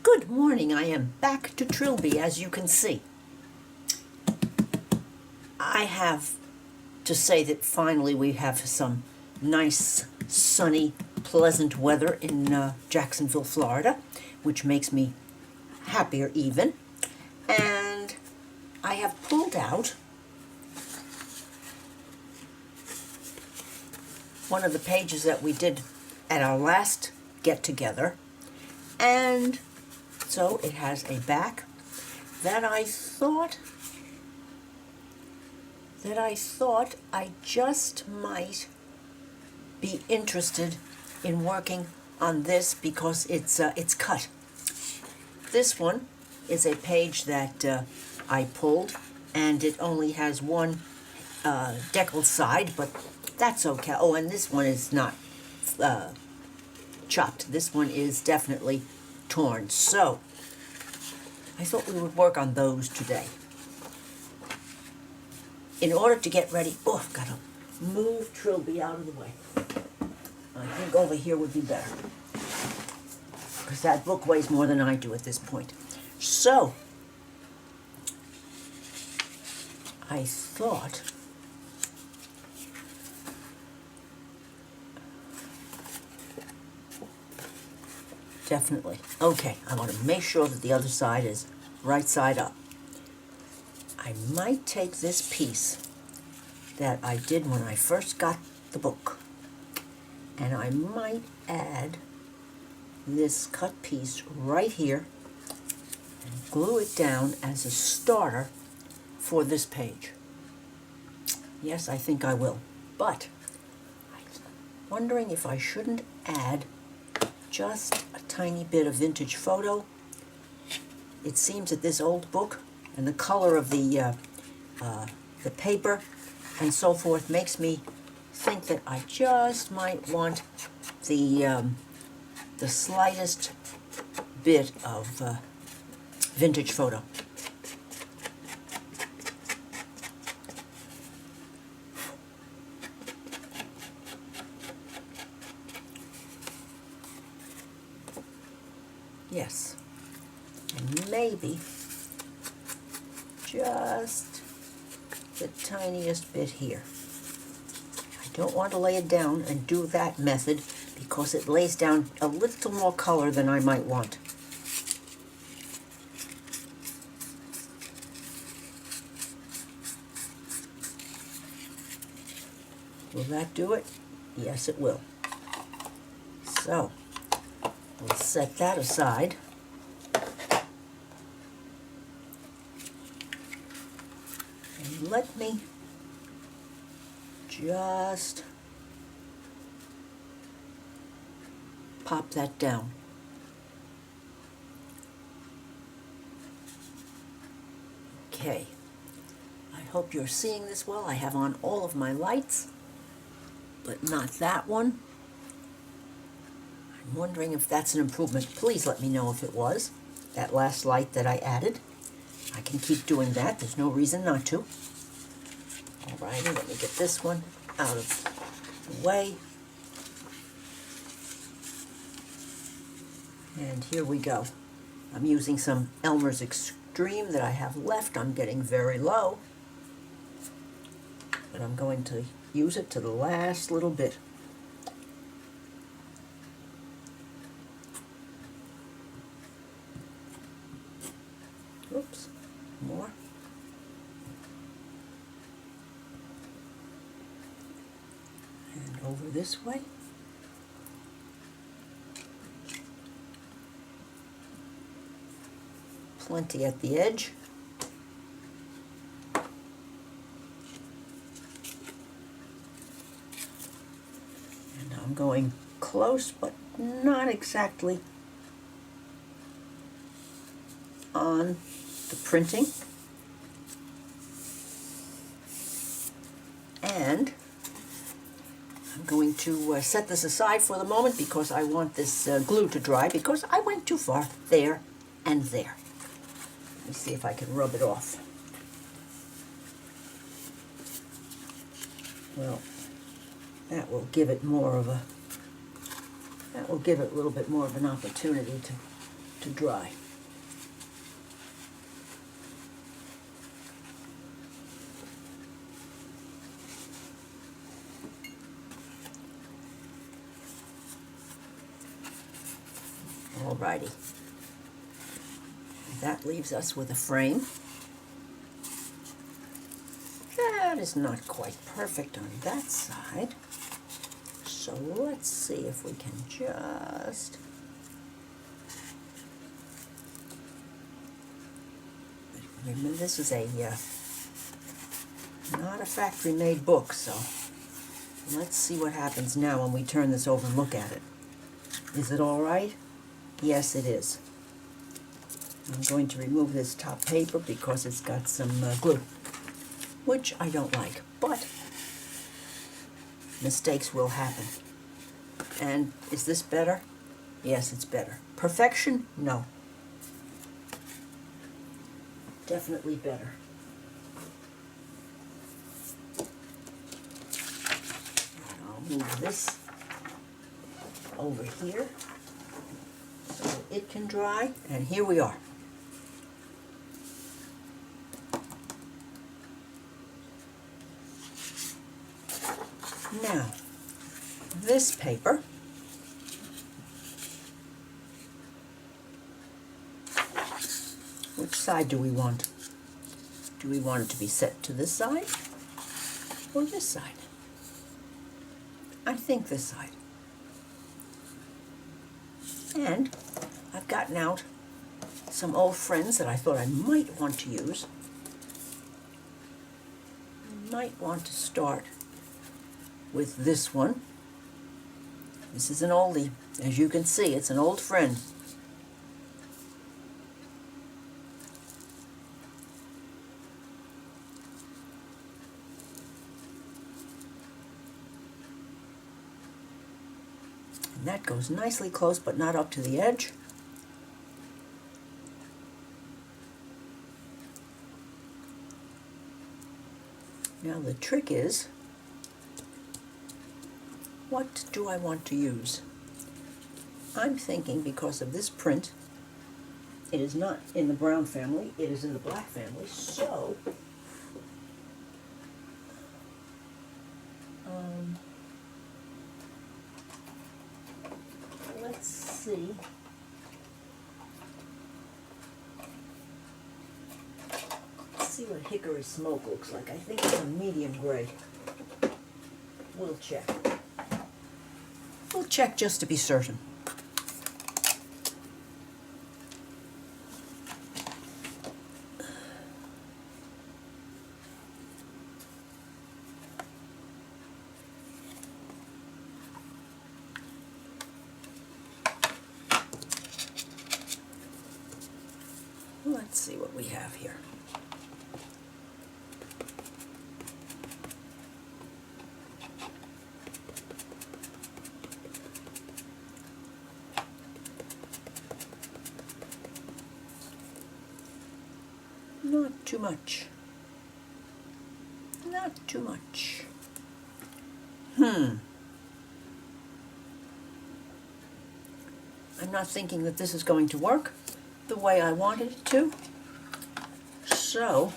Good morning, I am back to Trilby, as you can see. I have to say that finally we have some nice, sunny, pleasant weather in Jacksonville, Florida, which makes me happier even. And I have pulled out one of the pages that we did at our last get-together, and so it has a back that I thought I just might be interested in working on this because it's cut. This one is a page that I pulled, and it only has one deckled side, but that's okay. Oh, and this one is not chopped. This one is definitely torn. So I thought we would work on those today. In order to get ready, I've got to move Trilby out of the way. I think over here would be better, because that book weighs more than I do at this point. So I thought definitely. Okay, I want to make sure that the other side is right side up. I might take this piece that I did when I first got the book, and I might add this cut piece right here and glue it down as a starter for this page. Yes, I think I will, but I'm wondering if I shouldn't add just a tiny bit of vintage photo. It seems that this old book and the color of the paper and so forth makes me think that I just might want the slightest bit of vintage photo. Yes, and maybe just the tiniest bit here. I don't want to lay it down and do that method because it lays down a little more color than I might want. Will that do it? Yes, it will. So we'll set that aside. And let me just pop that down. Okay. I hope you're seeing this well. I have on all of my lights, but not that one. I'm wondering if that's an improvement. Please let me know if it was, that last light that I added. I can keep doing that. There's no reason not to. Alrighty, let me get this one out of the way. And here we go. I'm using some Elmer's Extreme that I have left. I'm getting very low, but I'm going to use it to the last little bit. Oops, more. And over this way. Plenty at the edge. And I'm going close, but not exactly on the printing. And I'm going to set this aside for the moment because I want this glue to dry, because I went too far there and there. Let me see if I can rub it off. Well, that will give it more of a, that will give it a little bit more of an opportunity to dry. Alrighty. That leaves us with a frame. That is not quite perfect on that side. So let's see if we can just... Remember, this is a not a factory-made book, so let's see what happens now when we turn this over and look at it. Is it all right? Yes, it is. I'm going to remove this top paper because it's got some glue, which I don't like, but mistakes will happen. And is this better? Yes, it's better. Perfection? No. Definitely better. And I'll move this over here so it can dry, and here we are. Now, this paper which side do we want? Do we want it to be set to this side or this side? I think this side. And I've gotten out some old friends that I thought I might want to use. I might want to start with this one. This is an oldie. As you can see, it's an old friend. And that goes nicely close, but not up to the edge. Now the trick is, what do I want to use? I'm thinking, because of this print, it is not in the brown family, it is in the black family, so let's see. Let's see what hickory smoke looks like. I think it's a medium gray. We'll check. We'll check just to be certain. Let's see what we have here. Not too much. Not too much. I'm not thinking that this is going to work the way I wanted it to. So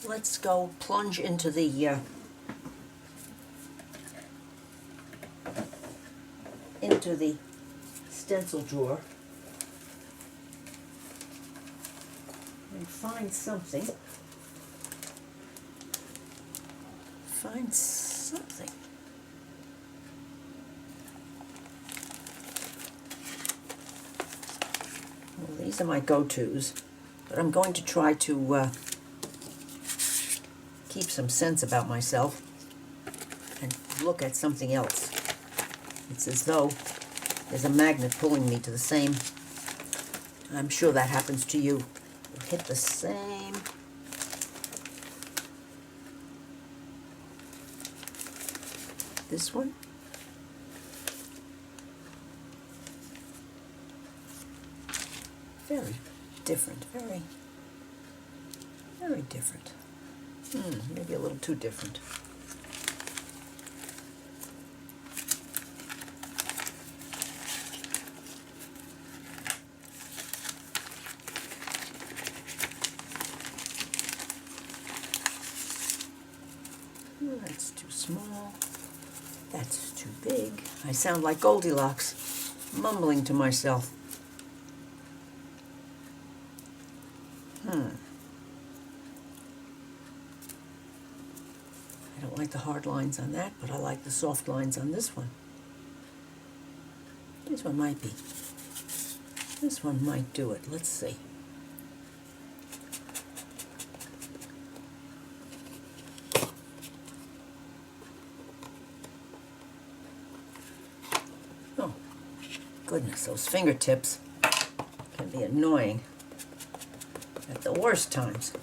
let's go plunge into the stencil drawer and find something. Well, these are my go-tos, but I'm going to try to keep some sense about myself and look at something else. It's as though there's a magnet pulling me to the same. I'm sure that happens to you. You hit the same. This one. Very different, very different. Maybe a little too different. small. That's too big. I sound like Goldilocks, mumbling to myself. I don't like the hard lines on that, but I like the soft lines on this one. This one might be. This one might do it. Let's see. Oh, goodness, those fingertips can be annoying at the worst times.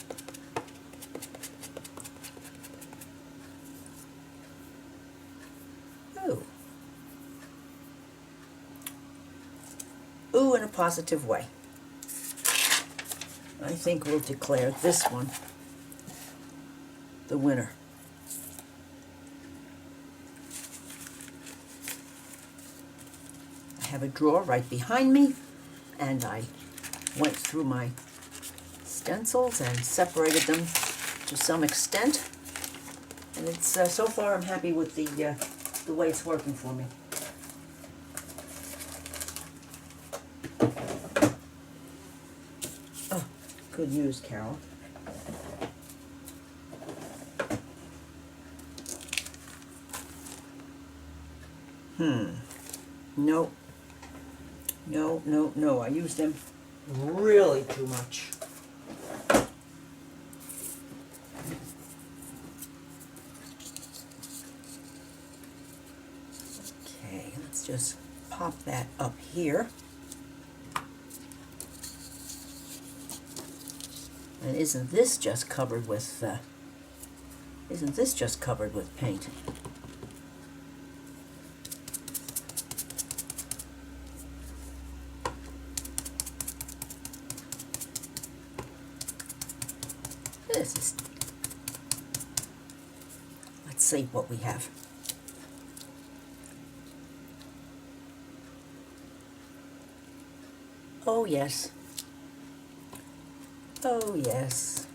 Ooh, in a positive way. I think we'll declare this one the winner. I have a drawer right behind me, and I went through my stencils and separated them to some extent. And it's so far I'm happy with the way it's working for me. Good news, Carol. No. No. I used them really too much. Okay, let's just pop that up here. And isn't this just covered with paint? This is. Let's see what we have. Oh yes. Oh yes.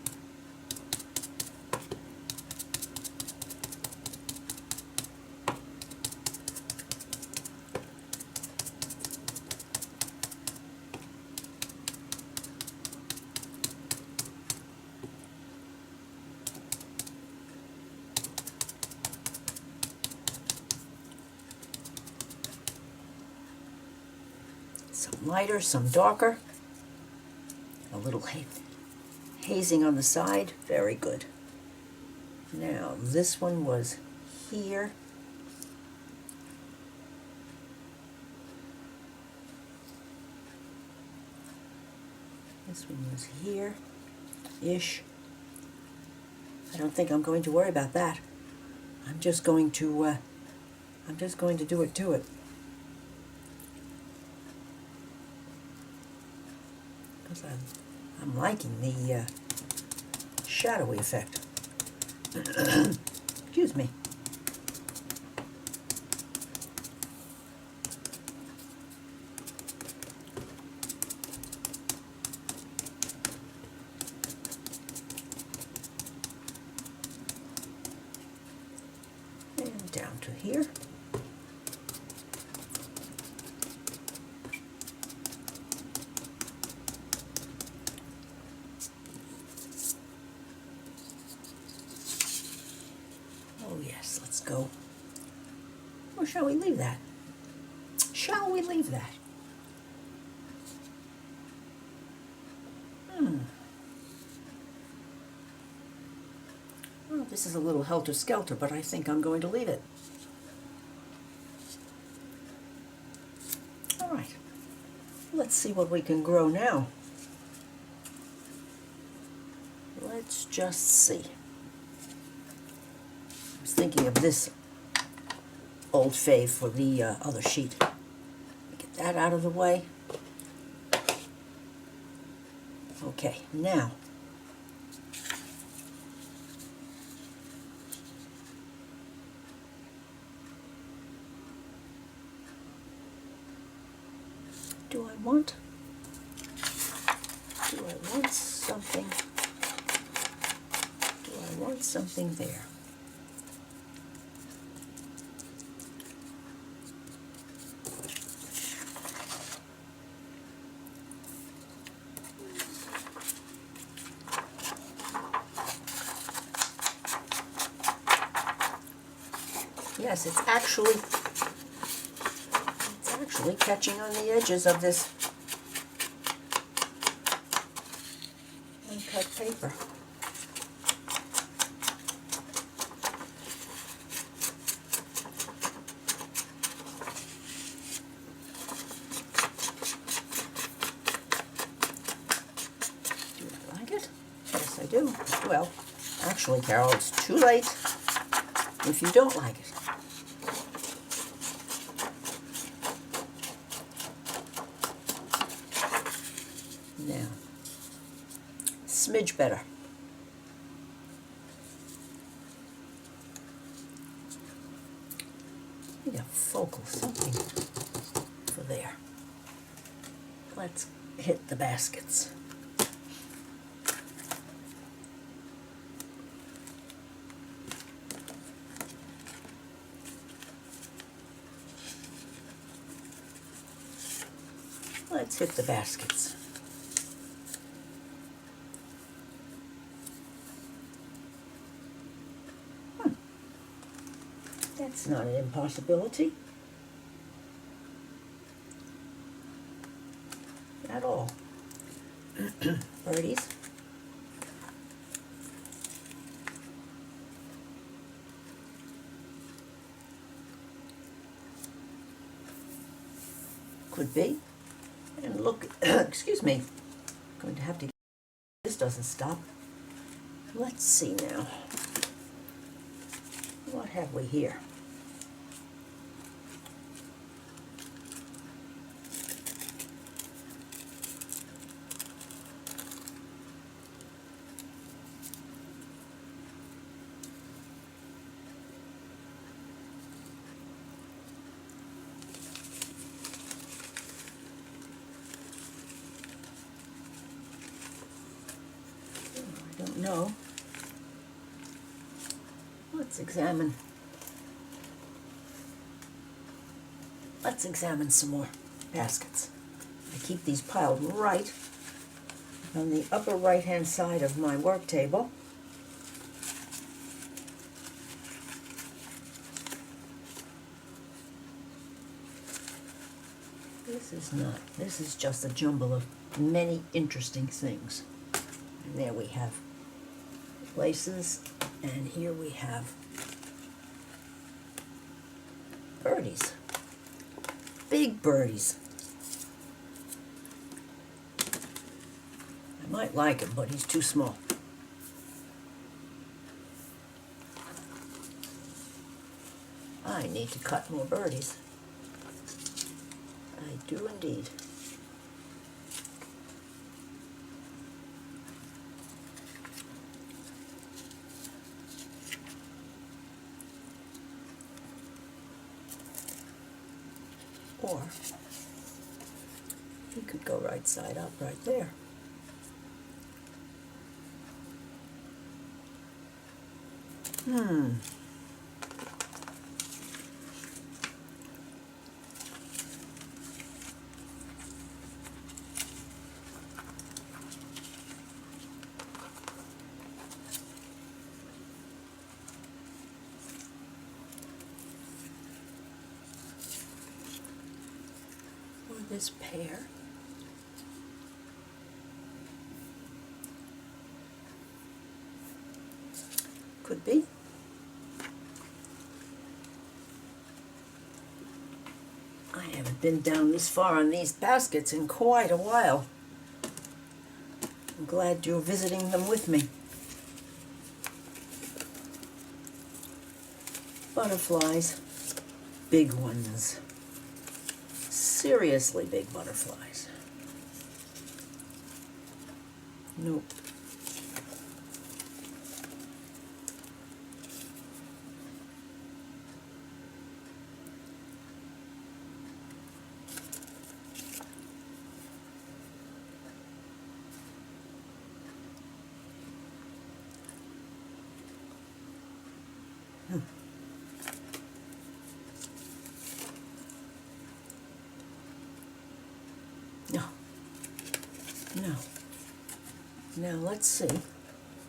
Some lighter, some darker. A little hazing on the side, very good. Now, this one was here. This one was here-ish. I don't think I'm going to worry about that. I'm just going to do it to it. Because I'm liking the shadowy effect. Excuse me. And down to here. Yes, let's go. Or shall we leave that? Shall we leave that? Well, this is a little helter-skelter, but I think I'm going to leave it. All right. Let's see what we can grow now. Let's just see. Thinking of this old fave for the other sheet. Get that out of the way. Okay, now do I want something? Do I want something there? Yes, it's actually catching on the edges of this uncut paper. Do I like it? Yes, I do. Well, actually, Carol, it's too late if you don't like it. Now, smidge better. Need a focal something for there. Let's hit the baskets. Let's hit the baskets. That's not an impossibility at all. Birdies. Could be. And look, excuse me, I'm going to have to, this doesn't stop. Let's see now. What have we here? I don't know. Let's examine. Let's examine some more baskets. I keep these piled right on the upper right-hand side of my work table. This is just a jumble of many interesting things. And there we have laces, and here we have birdies. Big birdies. I might like him, but he's too small. I need to cut more birdies. I do indeed. Or he could go right side up right there. This pair. Could be. I haven't been down this far on these baskets in quite a while. I'm glad you're visiting them with me. Butterflies, big ones. Seriously big butterflies. Nope. No. No. Now let's see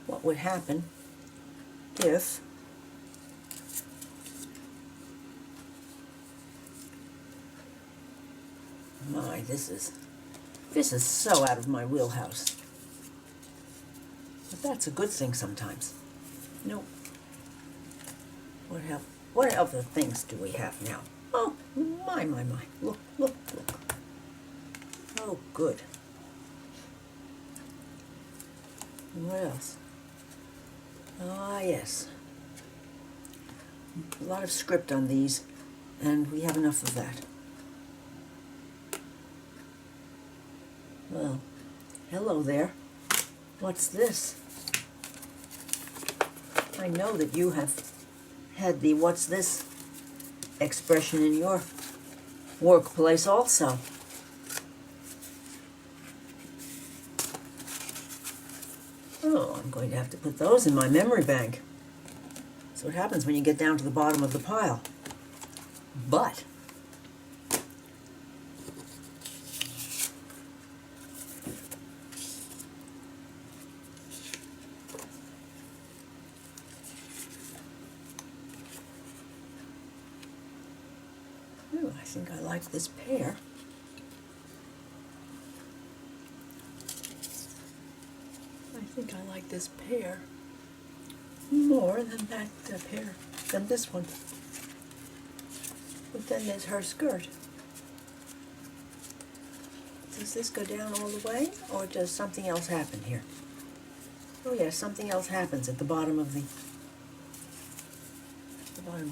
what would happen if My, this is so out of my wheelhouse. But that's a good thing sometimes. Nope. What other things do we have now? Oh, my. Look. Oh, good. And what else? Ah, yes. A lot of script on these, and we have enough of that. Well, hello there. What's this? I know that you have had the "what's this" expression in your workplace also. Oh, I'm going to have to put those in my memory bank. That's what happens when you get down to the bottom of the pile. But I think I like this pear. I think I like this pear more than that pear, than this one. But then there's her skirt. Does this go down all the way, or does something else happen here? Oh yeah, something else happens at the bottom of the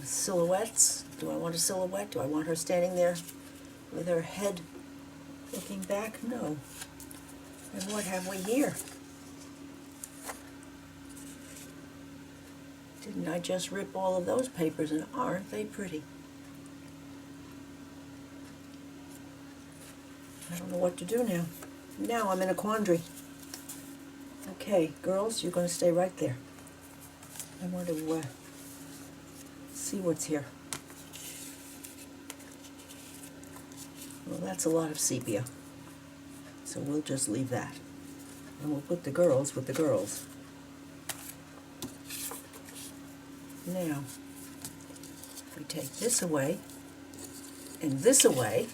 silhouettes. Do I want a silhouette? Do I want her standing there with her head looking back? No. And what have we here? Didn't I just rip all of those papers, and aren't they pretty? I don't know what to do now. Now I'm in a quandary. Okay, girls, you're going to stay right there. I want to see what's here. Well, that's a lot of sepia, so we'll just leave that. And we'll put the girls with the girls. Now, if we take this away and this away,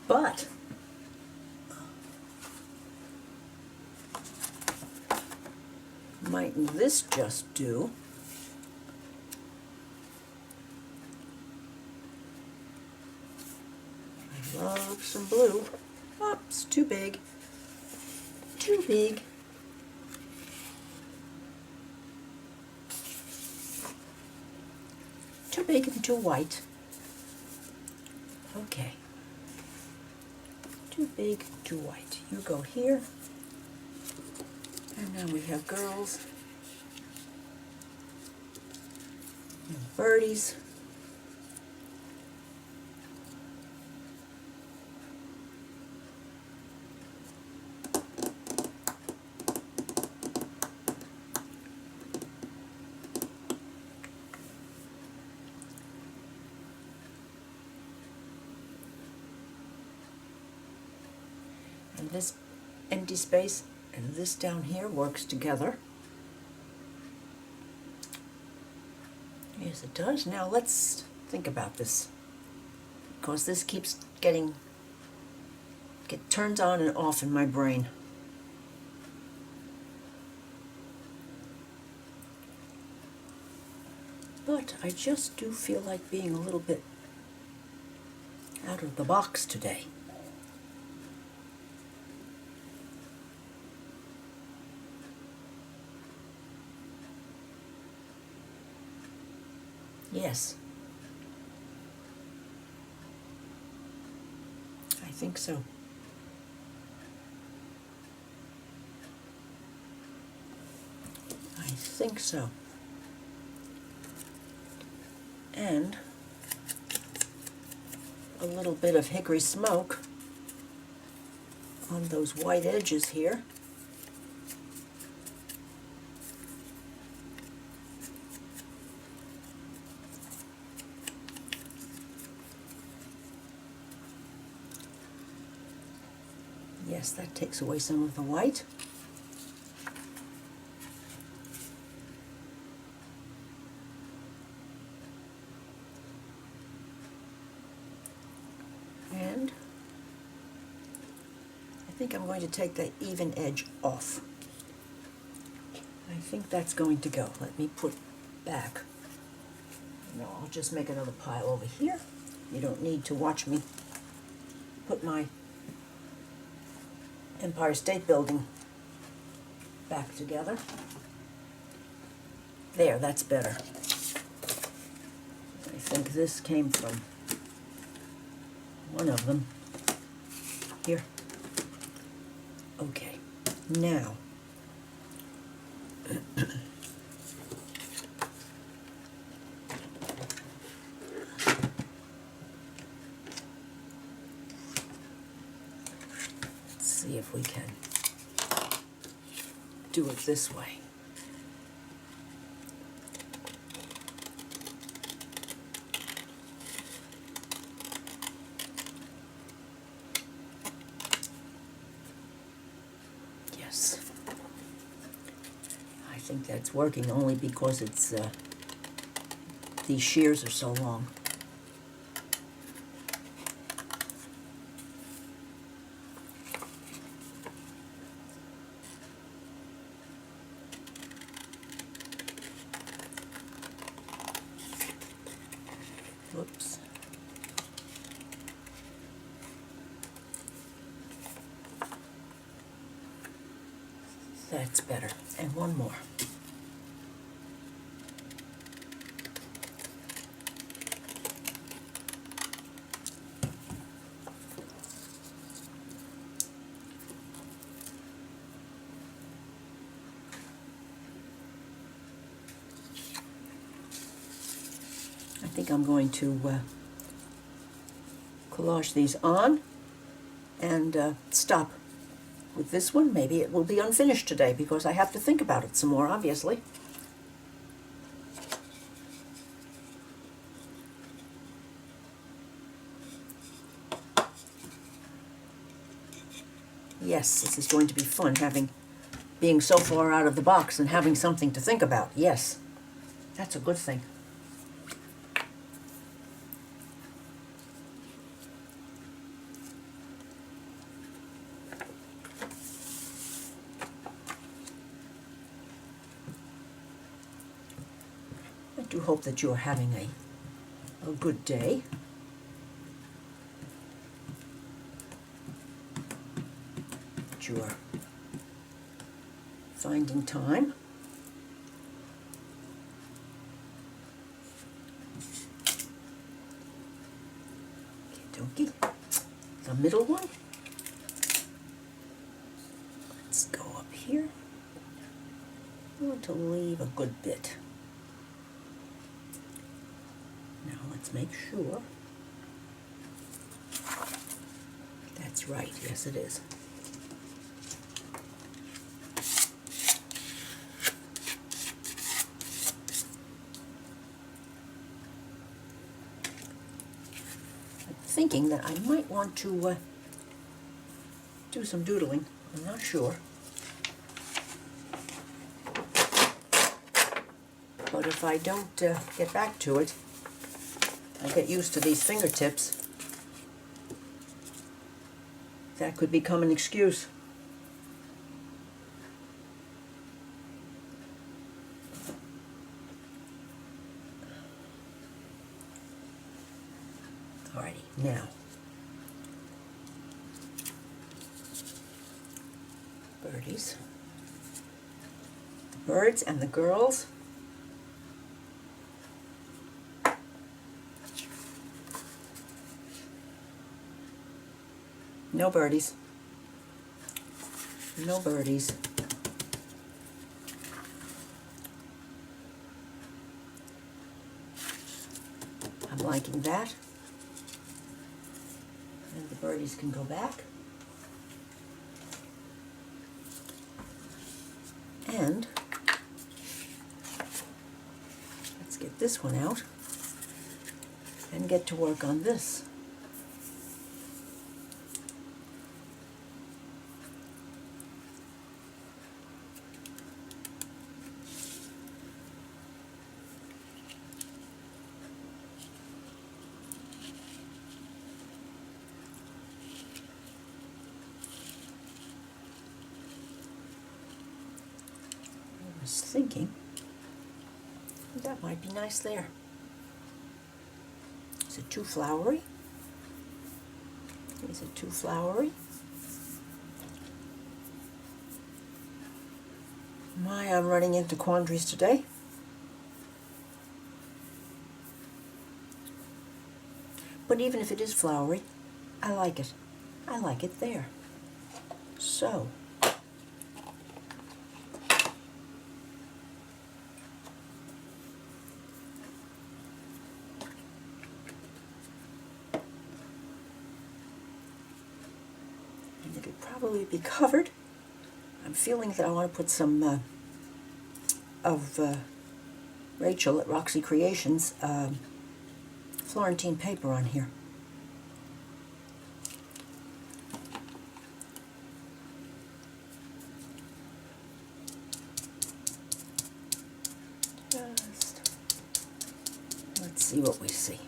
but mightn't this just do? I love some blue. Oops, too big. Too big. Too big and too white. Okay. Too big, too white. You go here. And now we have girls and birdies. And this empty space and this down here works together. Yes, it does. Now let's think about this, because this keeps turns on and off in my brain. But I just do feel like being a little bit out of the box today. Yes. I think so. I think so. And a little bit of hickory smoke on those white edges here. Yes, that takes away some of the white. think I'm going to take the even edge off. I think that's going to go. Let me put back. No, I'll just make another pile over here. You don't need to watch me put my Empire State Building back together. There, that's better. I think this came from one of them. Here. Okay, now let's see if we can do it this way. Yes. I think that's working only because it's these shears are so long. Whoops. That's better. And one more. I think I'm going to collage these on and stop with this one. Maybe it will be unfinished today because I have to think about it some more, obviously. Yes, this is going to be fun, being so far out of the box and having something to think about. Yes, that's a good thing. I do hope that you are having a good day. That you are finding time. Okie dokie. The middle one. Let's go up here. I want to leave a good bit. Now let's make sure. That's right, yes it is. I'm thinking that I might want to do some doodling. I'm not sure. But if I don't get back to it, I get used to these fingertips, that could become an excuse. Alrighty, now birdies, the birds and the girls. No birdies. No birdies. I'm liking that. And the birdies can go back. And let's get this one out and get to work on this. thinking that might be nice there. Is it too flowery? Is it too flowery? I'm running into quandaries today. But even if it is flowery, I like it. I like it there. So, and it'll probably be covered. I'm feeling that I want to put some of Rachel at Roxy Creations Florentine paper on here. Let's see what we see.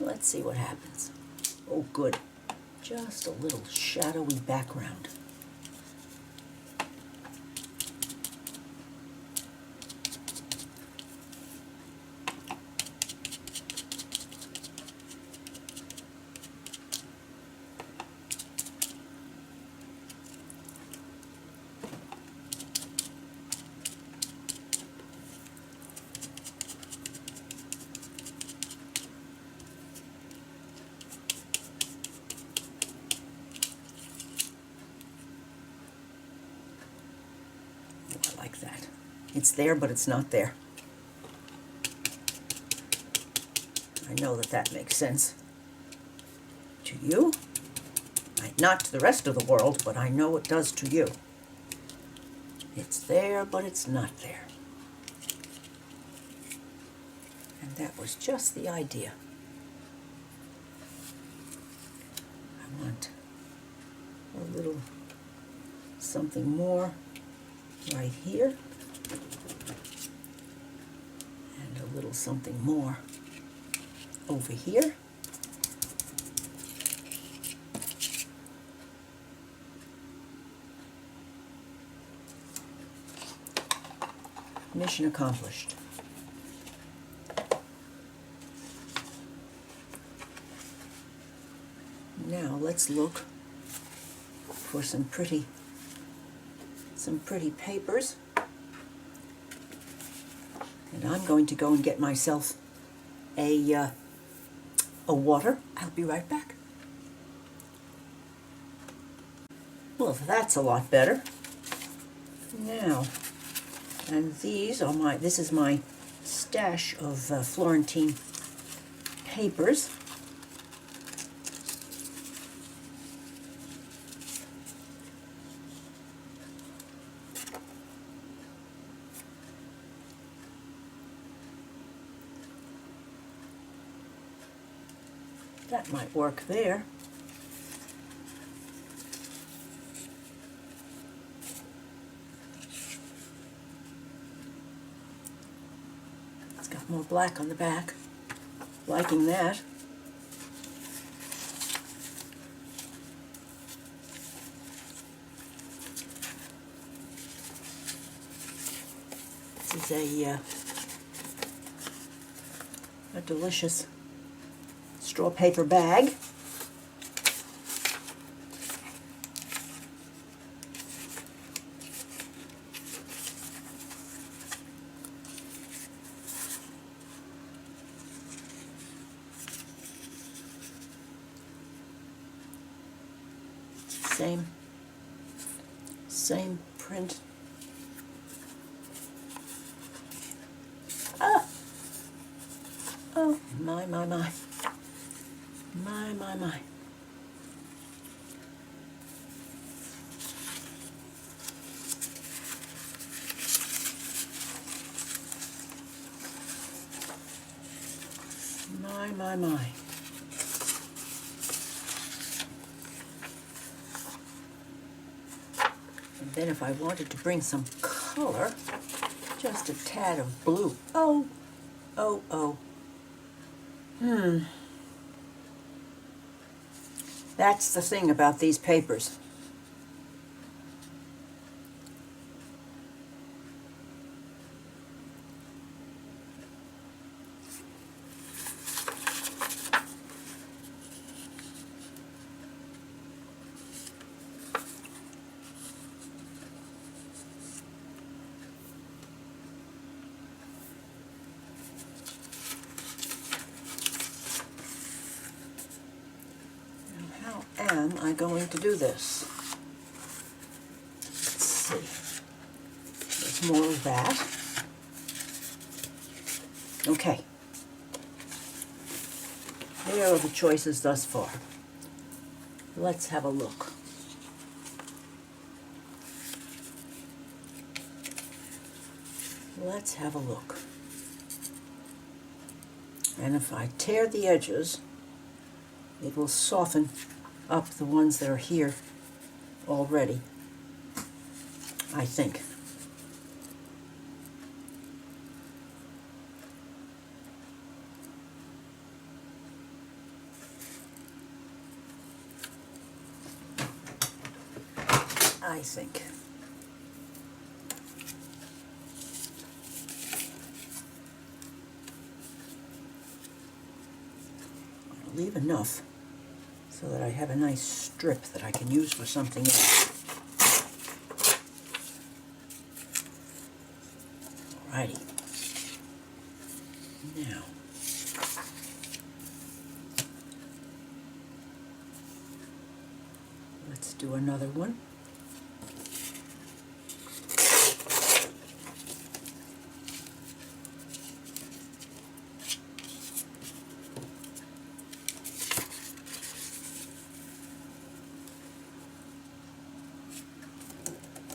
Let's see what happens. Oh, good. Just a little shadowy background. Like that. It's there, but it's not there. I know that that makes sense to you. Not to the rest of the world, but I know it does to you. It's there, but it's not there. And that was just the idea. I want a little something more right here, and a little something more over here. Mission accomplished. Now let's look for some pretty papers, and I'm going to go and get myself a water. I'll be right back. Well, that's a lot better. Now, and this is my stash of Florentine papers. That might work there. It's got more black on the back. Liking that. This is a delicious straw paper bag. Same print. Ah! Oh, my. My. And then if I wanted to bring some color, just a tad of blue. Oh. That's the thing about these papers. I going to do this? Let's see. There's more of that. Okay. There are the choices thus far. Let's have a look. Let's have a look. And if I tear the edges, it will soften up the ones that are here already, I think. I think. I'll leave enough so that I have a nice strip that I can use for something else. Alrighty. Now, let's do another one.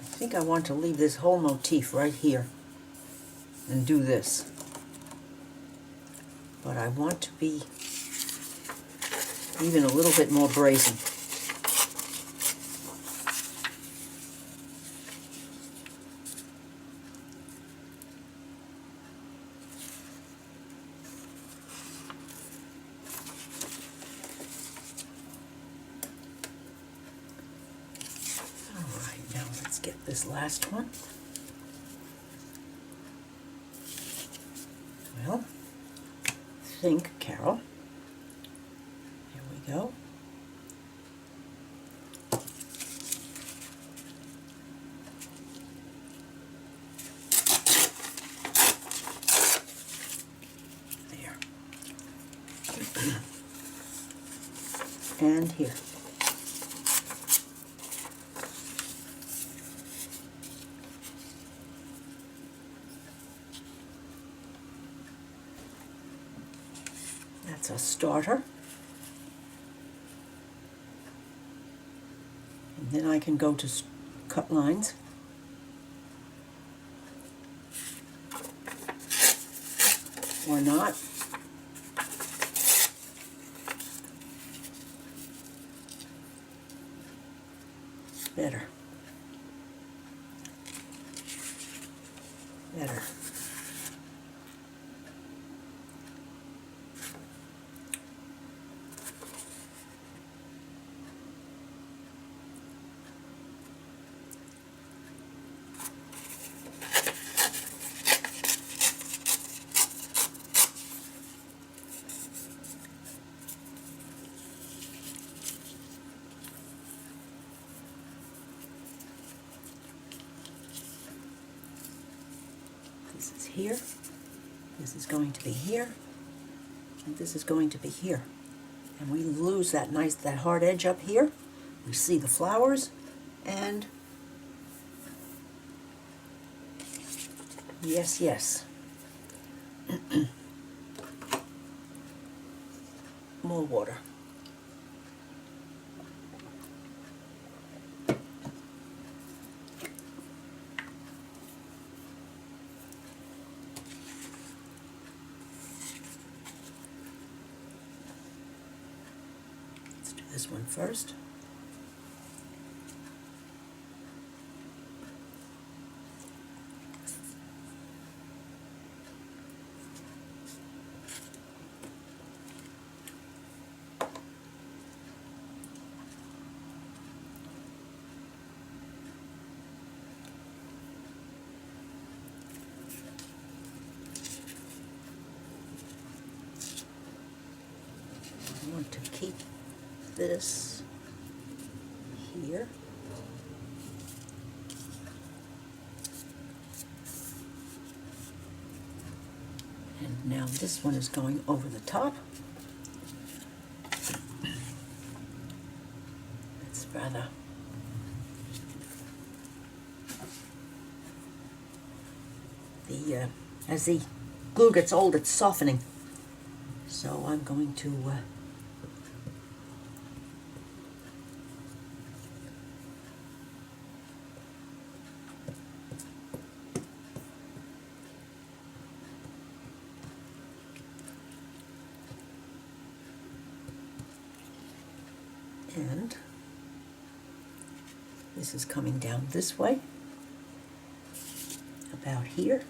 I think I want to leave this whole motif right here and do this. But I want to be even a little bit more brazen. Get this last one. Well, think, Carol. Here we go. There. And here. That's a starter. And then I can go to cut lines. Or not. Better. Better. This is here, this is going to be here, and this is going to be here. And we lose that that hard edge up here. We see the flowers, and yes, yes. More water. This one first. I want to keep this here. And now this one is going over the top. Let's rather. As the glue gets old, it's softening. So I'm going to and this is coming down this way, about here.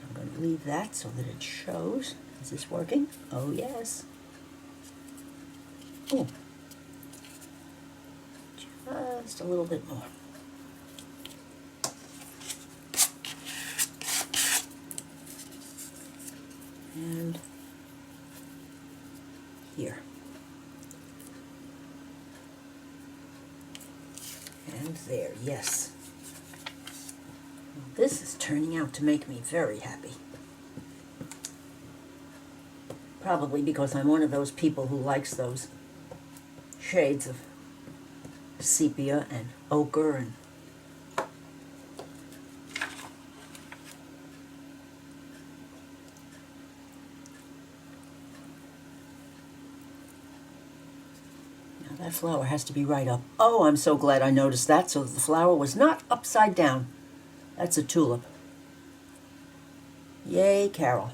I'm going to leave that so that it shows. Is this working? Oh, yes. Oh, just a little bit more. And here. And there, yes. This is turning out to make me very happy. Probably because I'm one of those people who likes those shades of sepia and ochre and now that flower has to be right up. Oh, I'm so glad I noticed that, so that the flower was not upside down. That's a tulip. Yay, Carol.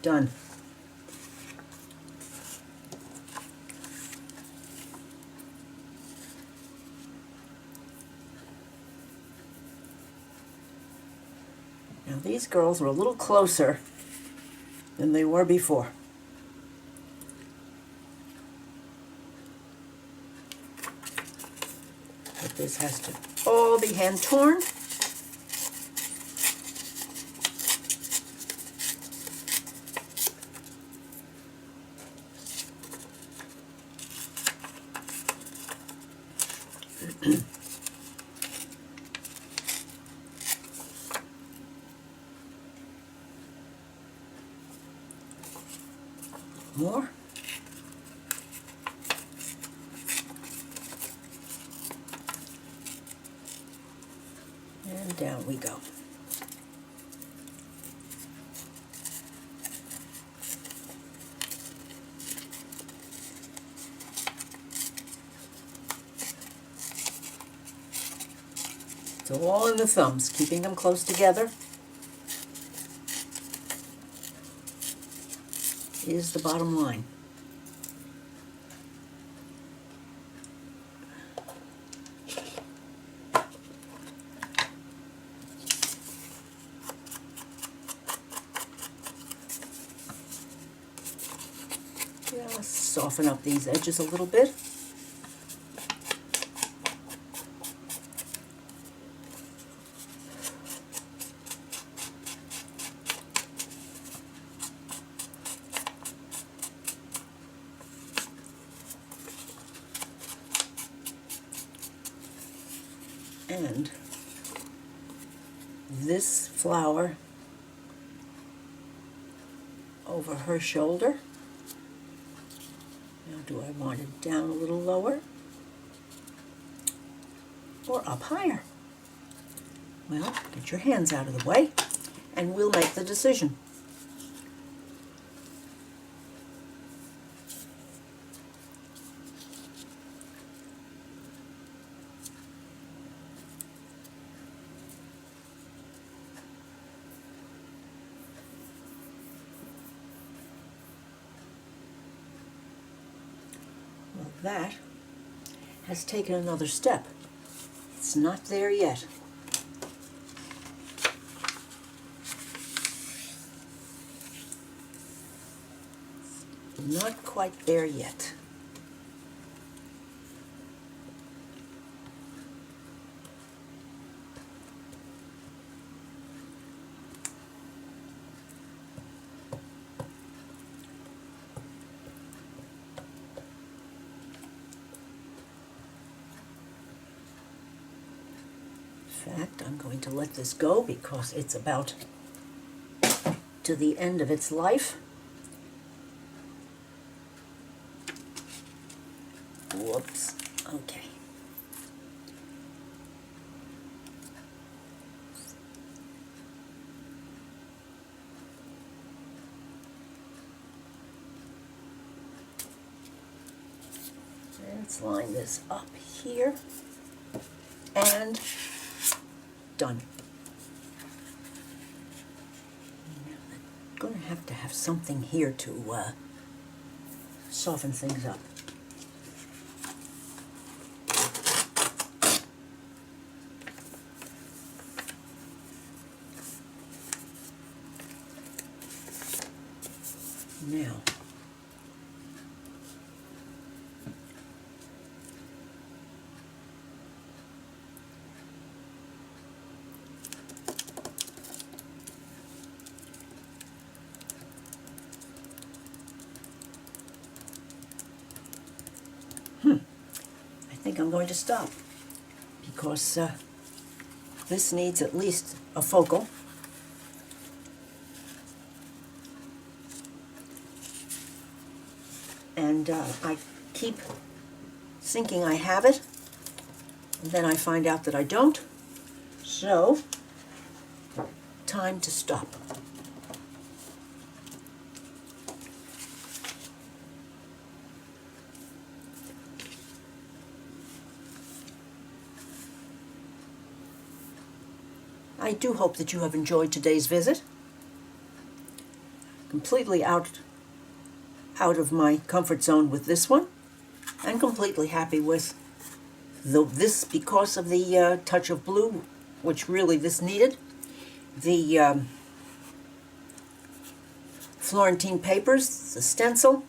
Done. Now these girls are a little closer than they were before. But this has to all be hand torn. More. And down we go. It's all in the thumbs, keeping them close together is the bottom line. Just soften up these edges a little bit. And this flower over her shoulder. Now, do I want it down a little lower or up higher? Well, get your hands out of the way and we'll make the decision. Well, that has taken another step. It's not there yet. Not quite there yet. fact, I'm going to let this go because it's about to the end of its life. Whoops. Okay. Let's line this up here. And done. I'm going to have something here to soften things up. Now, I think I'm going to stop because this needs at least a focal. And I keep thinking I have it, and then I find out that I don't. So, time to stop. I do hope that you have enjoyed today's visit. Completely out of my comfort zone with this one, and completely happy with this because of the touch of blue, which really this needed. The Florentine papers, the stencil,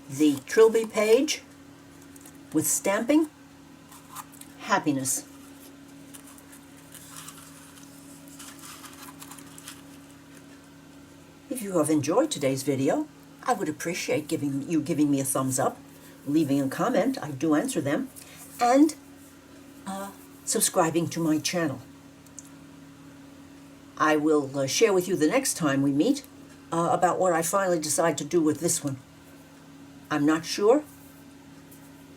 the Trilby page with stamping, happiness. If you have enjoyed today's video, I would appreciate you giving me a thumbs up, leaving a comment, I do answer them, and subscribing to my channel. I will share with you the next time we meet about what I finally decide to do with this one. I'm not sure.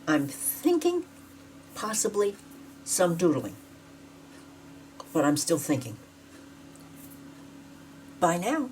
I'm thinking possibly some doodling, but I'm still thinking. Bye now.